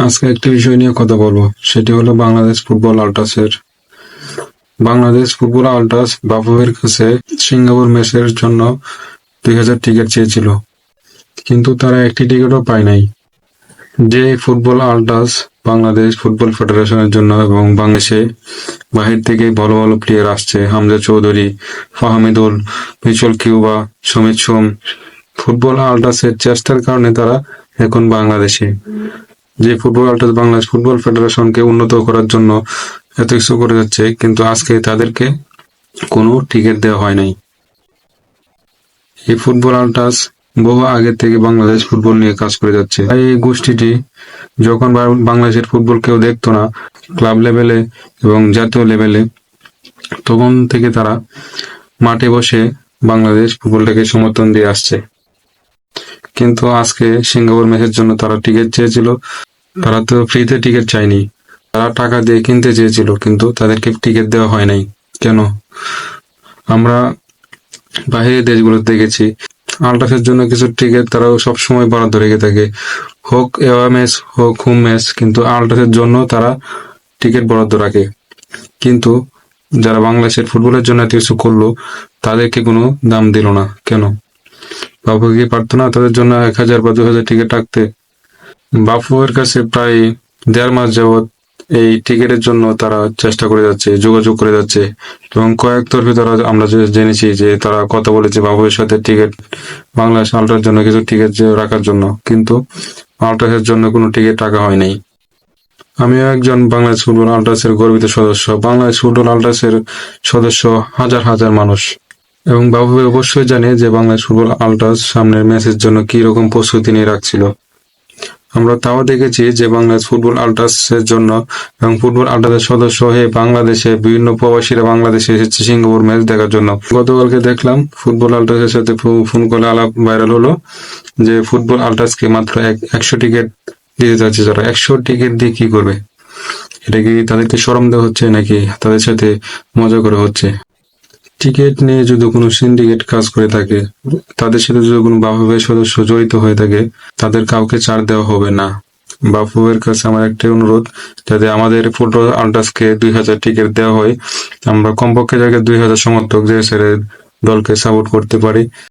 আজকে একটা বিষয় নিয়ে কথা বলবো, সেটি হলো বাংলাদেশ ফুটবল আল্ট্রাসের। বাংলাদেশ ফুটবল আল্ট্রাস বাফুফের কাছে সিঙ্গাপুর ম্যাচের জন্য 2000 টিকিট চেয়েছিল, কিন্তু তারা একটি টিকিটও পায় নাই। যে ফুটবল আল্ট্রাস বাংলাদেশ ফুটবল ফেডারেশনের জন্য এবং বাংলাদেশে বাহির থেকে ভালো ভালো প্লেয়ার আসছে, হামজা চৌধুরী, ফাহমিদুল, মিচুল কিউবা, সুমিত সোম। ফুটবল আল্ট্রাসের চেষ্টার কারণে তারা এখন বাংলাদেশে। যে ফুটবল আল্ট্রাস বাংলাদেশ ফুটবল ফেডারেশনকে উন্নত করার জন্য এত কিছু করে যাচ্ছে, কিন্তু আজকে তাদেরকে কোনো টিকিট দেওয়া হয় নাই। এই ফুটবল আল্ট্রাস বহু আগে থেকে বাংলাদেশ ফুটবল নিয়ে কাজ করে যাচ্ছে। তাই এই গোষ্ঠীটি যখন বাংলাদেশের ফুটবল কেউ দেখতো না ক্লাব লেভেলে এবং জাতীয় লেভেলে, তখন থেকে তারা মাঠে বসে বাংলাদেশ ফুটবলটাকে সমর্থন দিয়ে আসছে। কিন্তু আজকে সিঙ্গাপুর ম্যাচের জন্য তারা টিকিট চেয়েছিল, তারা তো ফ্রিতে টিকিট চায়নি, তারা টাকা দিয়ে কিনতে চেয়েছিল, কিন্তু তাদেরকে টিকিট দেওয়া হয় নাই। কেন? আমরা বাহিরের দেশগুলোতে দেখেছি আল্ট্রাসের জন্য কিছু টিকিট তারা সবসময় বরাদ্দ রেখে থাকে, হোক এওয়া ম্যাচ হোক হোম ম্যাচ, কিন্তু আল্ট্রাসের জন্য তারা টিকিট বরাদ্দ রাখে। কিন্তু যারা বাংলাদেশের ফুটবলের জন্য এত কিছু করলো, তাদেরকে কোনো দাম দিল না। কেন? বাবু কি পারতো না তাদের জন্য 1000 বা 2000 টিকিট রাখতে? বাফুফের কাছে প্রায় 1.5 মাস যাবৎ এই টিকিটের জন্য তারা চেষ্টা করে যাচ্ছে, যোগাযোগ করে যাচ্ছে, এবং কয়েক তরফে তারা আমরা জেনেছি যে তারা কথা বলেছে বাফুফের সাথে টিকিট বাংলাদেশ আল্ট্রার জন্য কিছু টিকিট রাখার জন্য, কিন্তু আল্ট্রাসের জন্য কোনো টিকিট রাখা হয় নাই। আমিও একজন বাংলাদেশ ফুটবল আল্ট্রাসের গর্বিত সদস্য। বাংলাদেশ ফুটবল আল্ট্রাসের সদস্য হাজার হাজার মানুষ, এবং বাফুফে অবশ্যই জানে যে বাংলাদেশ ফুটবল আল্ট্রাস সামনের ম্যাচের জন্য কি রকম প্রস্তুতি নিয়ে রাখছিল। আমরা তাও দেখেছি যে বাংলাদেশ ফুটবল আল্ট্রাসের জন্য এবং ফুটবল আল্ট্রাসের সদস্য হয়ে বাংলাদেশে বিভিন্ন প্রবাসীরা বাংলাদেশে এসেছে সিঙ্গাপুর ম্যাচ দেখার জন্য। গতকালকে দেখলাম ফুটবল আল্ট্রাসের সাথে ফোন কলে আলাপ ভাইরাল হলো যে ফুটবল আল্ট্রাসকে মাত্র 100 টিকিট দিতে যাচ্ছে। যারা 100 টিকিট দিয়ে কি করবে? এটা কি তাদেরকে শরম দেওয়া হচ্ছে, নাকি তাদের সাথে মজা করা হচ্ছে? টিকিট নিয়ে যদি কোনো সিন্ডিকেট কাজ করে থাকে, তাদের সাথে যদি কোনো বাফুফের সদস্য জড়িত হয়ে থাকে, তাদের কাউকে ছাড় দেওয়া হবে না। বাফুফের কাছে আমার একটাই অনুরোধ, যাতে আমাদের ফুটবল আল্ট্রাসকে 2000 টিকিট দেওয়া হয়, আমরা কমপক্ষে জায়গায় 2000 সমর্থক যে দলকে সাপোর্ট করতে পারি।